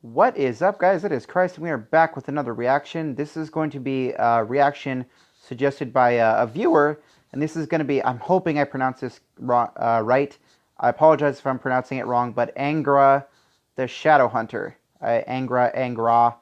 What is up, guys? It is Christ, and we are back with another reaction. This is going to be a reaction suggested by a viewer, and this is going to be, I'm hoping I pronounce this right. I apologize if I'm pronouncing it wrong, but Angra, the Shadow Hunter. Angra.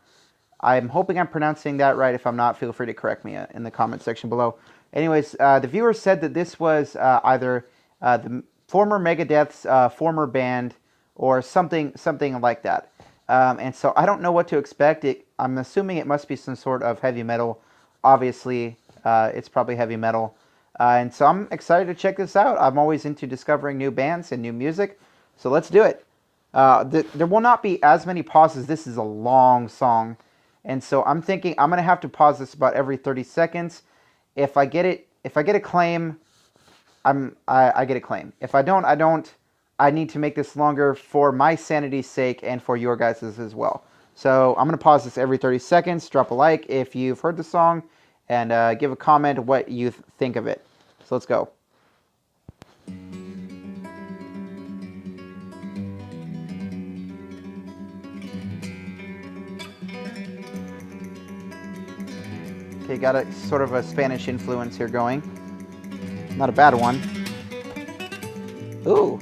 I'm hoping I'm pronouncing that right. If I'm not, feel free to correct me in the comment section below. Anyways, the viewer said that this was either the former Megadeth's former band or something like that. And so I don't know what to expect. I'm assuming it must be some sort of heavy metal. Obviously, it's probably heavy metal. And so I'm excited to check this out. I'm always into discovering new bands and new music. So let's do it. There will not be as many pauses. This is a long song. And so I'm thinking I'm going to have to pause this about every 30 seconds. If I get a claim, I get a claim. If I don't, I don't. I need to make this longer for my sanity's sake and for your guys' as well. So I'm going to pause this every 30 seconds. Drop a like if you've heard the song, and give a comment what you think of it. So let's go. Okay, got a sort of a Spanish influence here going. Not a bad one. Ooh.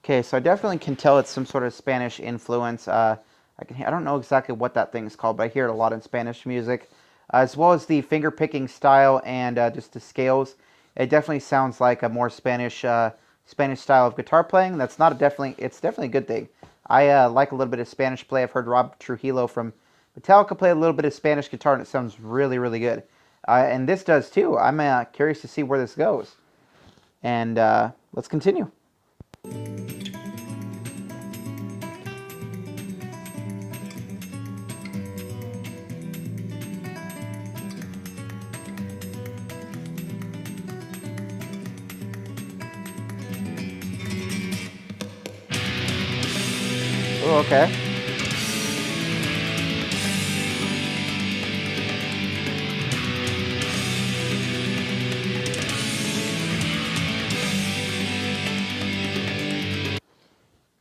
Okay, so I definitely can tell it's some sort of Spanish influence. I don't know exactly what that thing's called, but I hear it a lot in Spanish music, as well as the finger picking style and just the scales. It definitely sounds like a more Spanish style of guitar playing. It's definitely a good thing. I like a little bit of Spanish play. I've heard Rob Trujillo from Metallica play a little bit of Spanish guitar, and it sounds really, really good. And this does too. I'm curious to see where this goes. And let's continue. Oh, okay.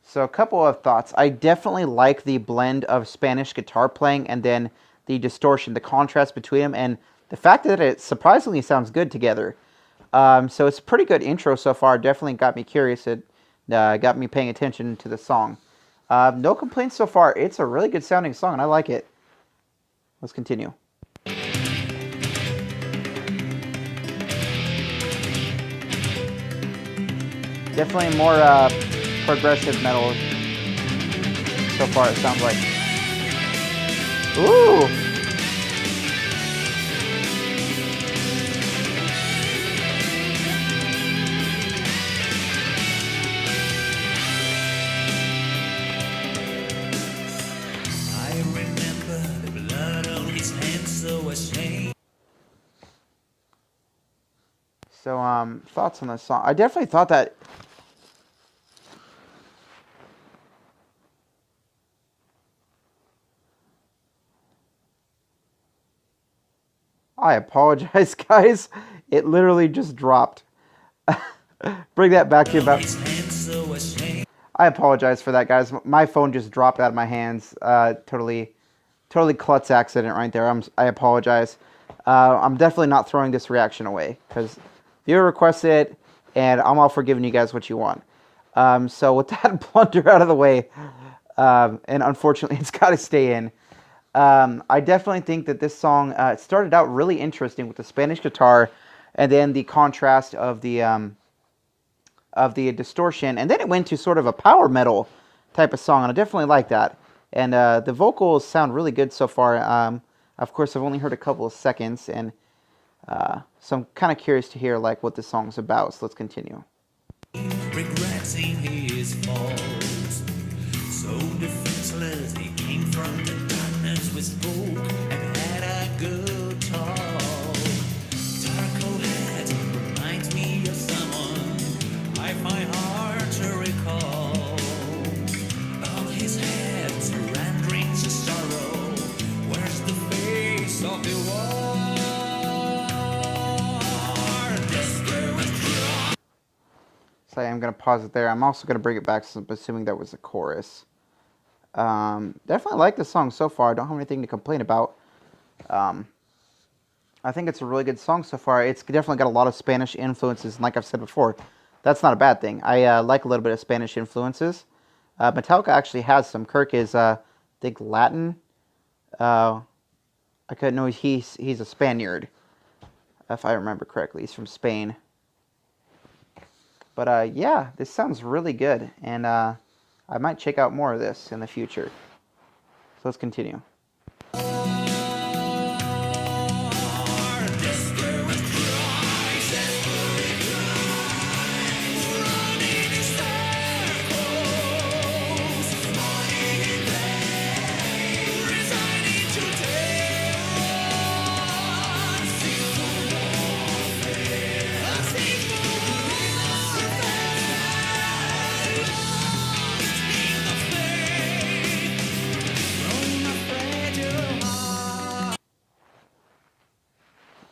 So a couple of thoughts. I definitely like the blend of Spanish guitar playing and then the distortion, the contrast between them, and the fact that it surprisingly sounds good together. So it's a pretty good intro so far. Definitely got me curious. It got me paying attention to the song. No complaints so far. It's a really good sounding song, and I like it. Let's continue. Definitely more progressive metal so far, it sounds like. Ooh! So, thoughts on this song? I definitely thought that... I apologize, guys. It literally just dropped. Bring that back to about... I apologize for that, guys. My phone just dropped out of my hands. Totally klutz accident right there. I apologize. I'm definitely not throwing this reaction away because viewer requested it, and I'm all for giving you guys what you want. So with that blunder out of the way, and unfortunately it's got to stay in, I definitely think that this song it started out really interesting with the Spanish guitar, and then the contrast of the distortion, and then it went to sort of a power metal type of song, and I definitely like that. And the vocals sound really good so far. Of course, I've only heard a couple of seconds, and so I'm kind of curious to hear like what this song's about. So let's continue. Regretting his faults, so defenseless he came from the darkness with spoke and had a good talk. Darko head reminds me of someone I find hard to recall. On his head surrendering to sorrow. So I am going to pause it there. I'm also going to bring it back, so I'm assuming that was the chorus. Definitely like the song so far. I don't have anything to complain about. I think it's a really good song so far. It's definitely got a lot of Spanish influences, and like I've said before, that's not a bad thing. I like a little bit of Spanish influences. Metallica actually has some. Kirk is, I think, Latin. I couldn't know he's a Spaniard, if I remember correctly. He's from Spain. But yeah, this sounds really good, and I might check out more of this in the future. So let's continue.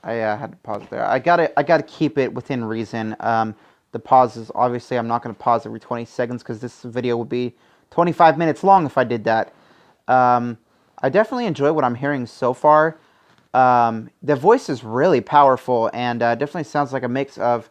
I had to pause there. I gotta keep it within reason. The pauses, obviously, I'm not gonna pause every 20 seconds because this video would be 25 minutes long if I did that. I definitely enjoy what I'm hearing so far. The voice is really powerful and definitely sounds like a mix of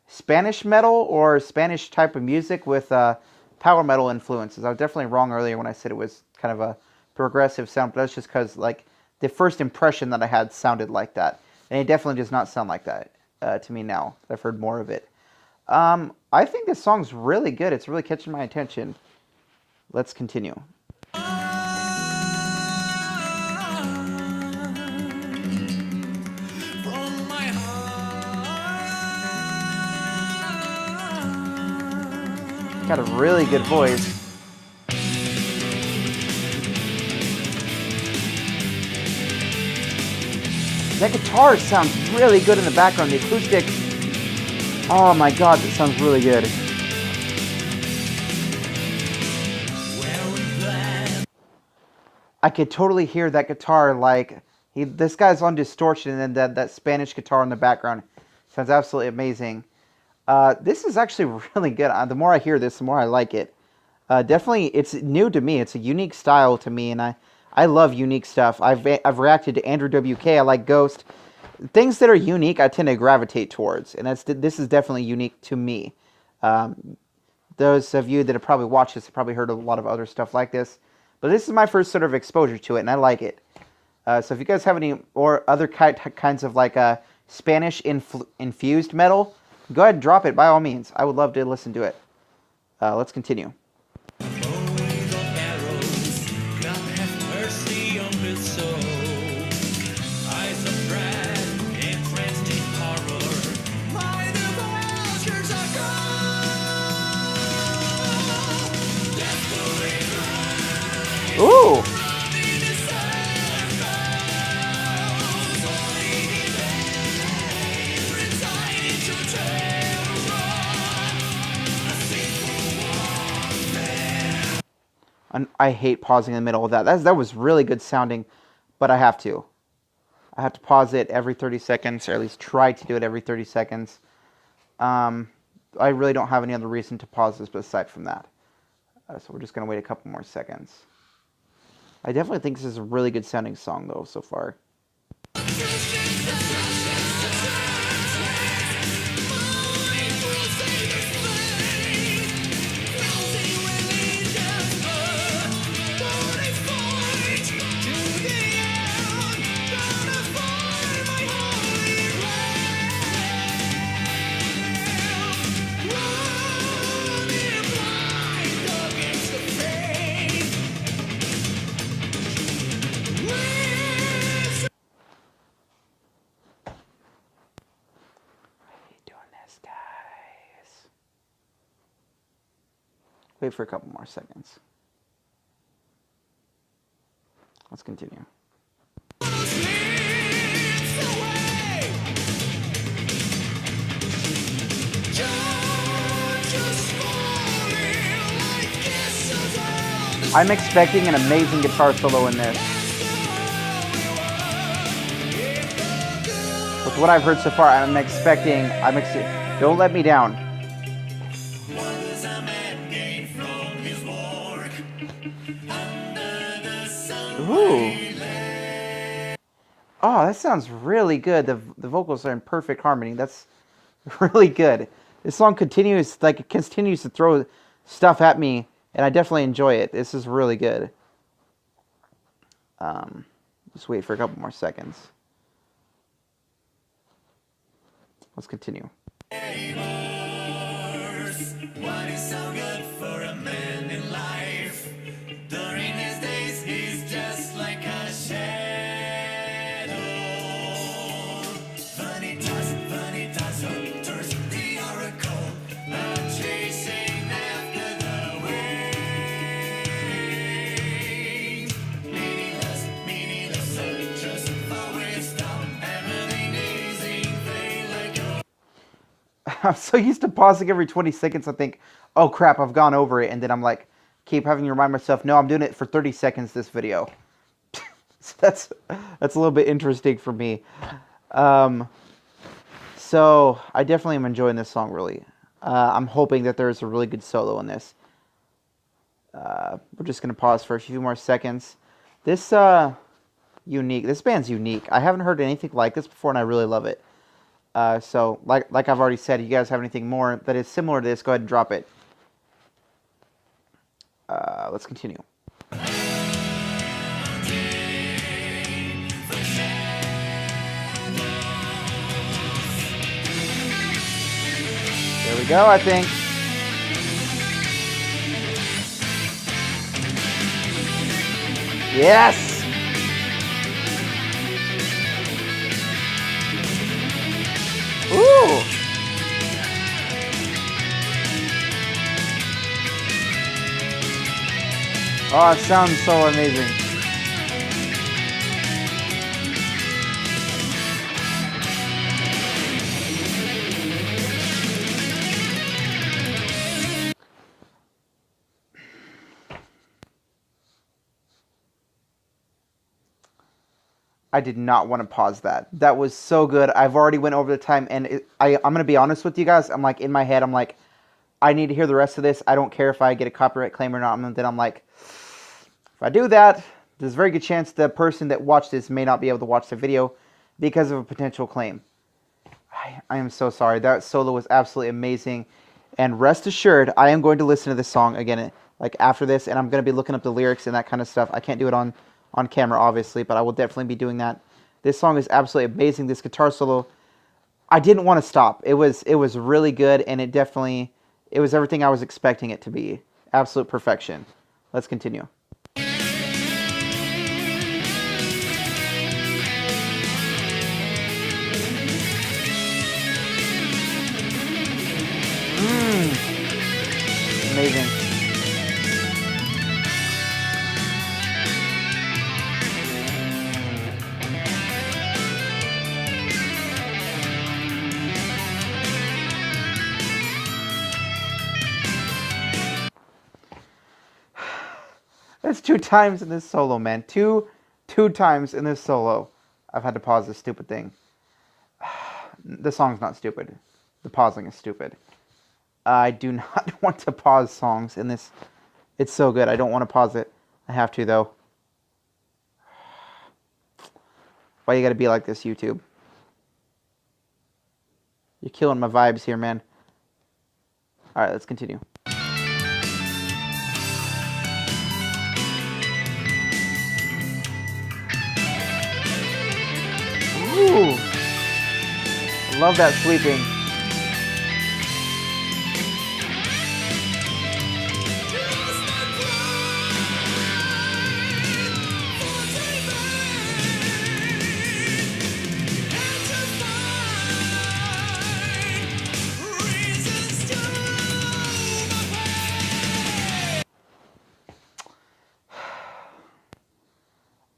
Spanish metal or Spanish type of music with power metal influences. I was definitely wrong earlier when I said it was kind of a progressive sound, but that's just because like the first impression that I had sounded like that. And it definitely does not sound like that to me now. I've heard more of it. I think this song's really good. It's really catching my attention. Let's continue. Got a really good voice. That guitar sounds really good in the background. The acoustic, oh my god, that sounds really good. I could totally hear that guitar, like, this guy's on distortion, and then that Spanish guitar in the background sounds absolutely amazing. This is actually really good. The more I hear this, the more I like it. Definitely, it's new to me. It's a unique style to me, and I love unique stuff. I've reacted to Andrew WK. I like Ghost. Things that are unique, I tend to gravitate towards, and this is definitely unique to me. Those of you that have probably watched this have probably heard a lot of other stuff like this, but this is my first sort of exposure to it, and I like it. So if you guys have any or other kinds of like Spanish infused metal, go ahead and drop it by all means. I would love to listen to it. Let's continue. Ooh! I hate pausing in the middle of that. That was really good sounding, but I have to. I have to pause it every 30 seconds, or at least try to do it every 30 seconds. I really don't have any other reason to pause this aside from that. So we're just going to wait a couple more seconds. I definitely think this is a really good sounding song, though, so far. Wait for a couple more seconds. Let's continue. I'm expecting an amazing guitar solo in this. With what I've heard so far, I'm expecting, don't let me down. Ooh. Oh, that sounds really good. The vocals are in perfect harmony. That's really good. This song continues, like, it continues to throw stuff at me, and I definitely enjoy it. This is really good. Just wait for a couple more seconds. Let's continue. What is so good for a man in life? During his days, he's just like a shadow. Vanitas, hunters, the oracle, chasing after the wind. Meaningless searchers for wisdom, everything is in vain like a... I'm so used to pausing every 20 seconds, I think, oh crap, I've gone over it, and then I'm like, keep having to remind myself, no, I'm doing it for 30 seconds this video. So that's a little bit interesting for me. So I definitely am enjoying this song, really. I'm hoping that there's a really good solo in this. We're just going to pause for a few more seconds. This band's unique. I haven't heard anything like this before, and I really love it. So, like I've already said, if you guys have anything more that is similar to this, go ahead and drop it. Let's continue. There we go, I think. Yes! Ooh! Oh, it sounds so amazing. I did not want to pause that. That was so good. I've already went over the time, and I'm going to be honest with you guys. I'm like, in my head, I'm like, I need to hear the rest of this. I don't care if I get a copyright claim or not. And then I'm like, if I do that, there's a very good chance the person that watched this may not be able to watch the video because of a potential claim. I am so sorry. That solo was absolutely amazing. And rest assured, I am going to listen to this song again, like after this, and I'm going to be looking up the lyrics and that kind of stuff. I can't do it on camera, obviously, but I will definitely be doing that. This song is absolutely amazing. This guitar solo, I didn't want to stop. It was really good, and it was everything I was expecting it to be. Absolute perfection. Let's continue. Amazing. That's 2 times in this solo, man. Two times in this solo, I've had to pause this stupid thing. The song's not stupid. The pausing is stupid. I do not want to pause songs in this. It's so good. I don't want to pause it. I have to, though. Why you gotta be like this, YouTube? You're killing my vibes here, man. Alright, let's continue. Ooh! Love that sweeping.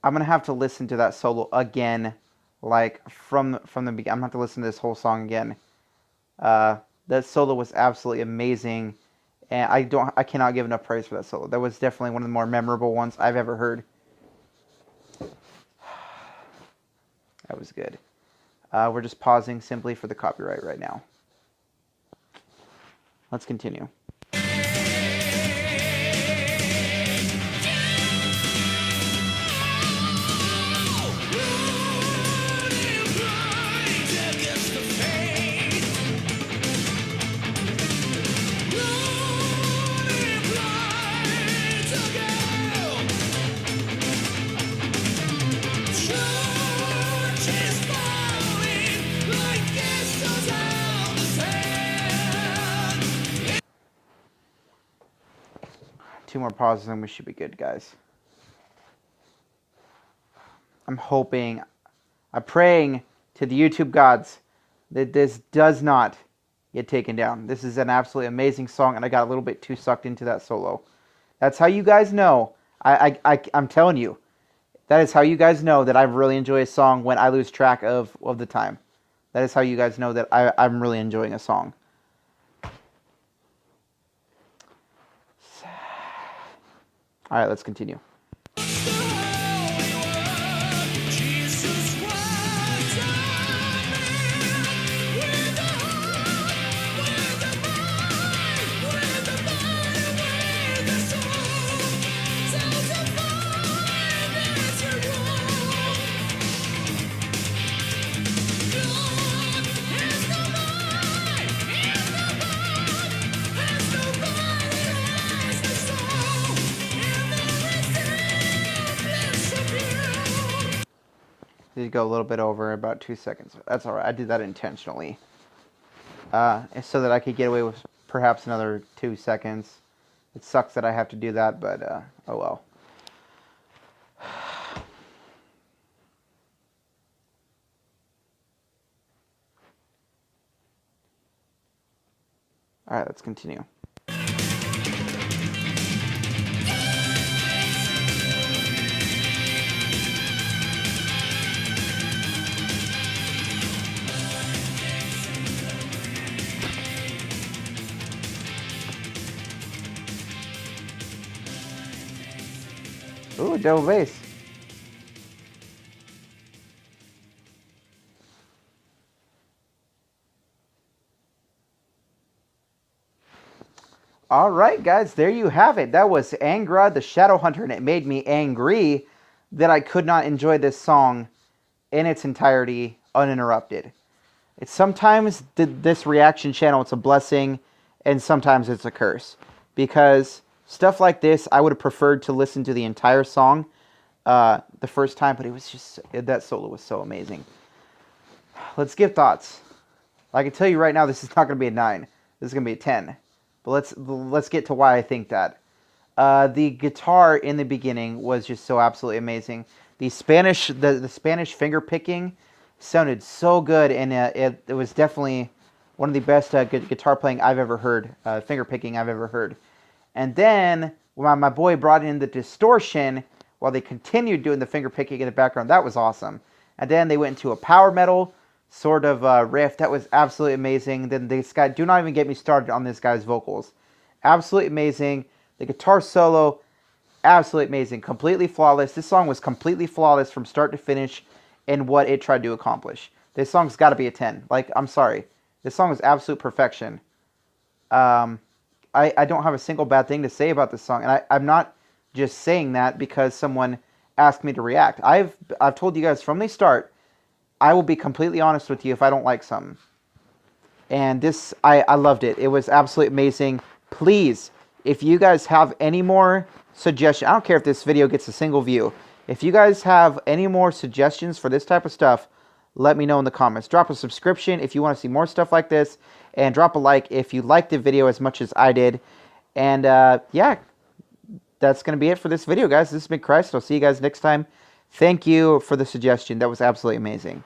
I'm gonna have to listen to that solo again, like from the beginning. I'm gonna have to listen to this whole song again. That solo was absolutely amazing, and I cannot give enough praise for that solo. That was definitely one of the more memorable ones I've ever heard. That was good. We're just pausing simply for the copyright right now. Let's continue. 2 more pauses and we should be good, guys. I'm hoping, I'm praying to the YouTube gods that this does not get taken down. This is an absolutely amazing song, and I got a little bit too sucked into that solo. That's how you guys know. I'm telling you, that is how you guys know that I really enjoy a song when I lose track of the time. That is how you guys know that I'm really enjoying a song. All right, let's continue. Did go a little bit over, about 2 seconds. That's all right. I did that intentionally, so that I could get away with perhaps another 2 seconds. It sucks that I have to do that, but oh well. All right, let's continue. Ooh, double bass. All right, guys, there you have it. That was Angra, the Shadow Hunter, and it made me angry that I could not enjoy this song in its entirety uninterrupted. It's sometimes this reaction channel, it's a blessing, and sometimes it's a curse. Because stuff like this, I would have preferred to listen to the entire song the first time, but it was just, that solo was so amazing. Let's give thoughts. I can tell you right now, this is not going to be a 9. This is going to be a 10. But let's get to why I think that. The guitar in the beginning was just so absolutely amazing. The Spanish finger picking sounded so good, and it was definitely one of the best guitar playing I've ever heard, finger picking I've ever heard. And then when my boy brought in the distortion while they continued doing the finger picking in the background, that was awesome. And then they went into a power metal sort of riff. That was absolutely amazing. Then this guy, do not even get me started on this guy's vocals. Absolutely amazing. The guitar solo, absolutely amazing. Completely flawless. This song was completely flawless from start to finish in what it tried to accomplish. This song's got to be a 10. Like, I'm sorry. This song is absolute perfection. I don't have a single bad thing to say about this song. And I'm not just saying that because someone asked me to react. I've told you guys from the start, I will be completely honest with you if I don't like something. And this, I loved it. It was absolutely amazing. Please, if you guys have any more suggestions, I don't care if this video gets a single view. If you guys have any more suggestions for this type of stuff, let me know in the comments. Drop a subscription if you want to see more stuff like this. And drop a like if you liked the video as much as I did. And yeah, that's going to be it for this video, guys. This has been Christ. I'll see you guys next time. Thank you for the suggestion. That was absolutely amazing.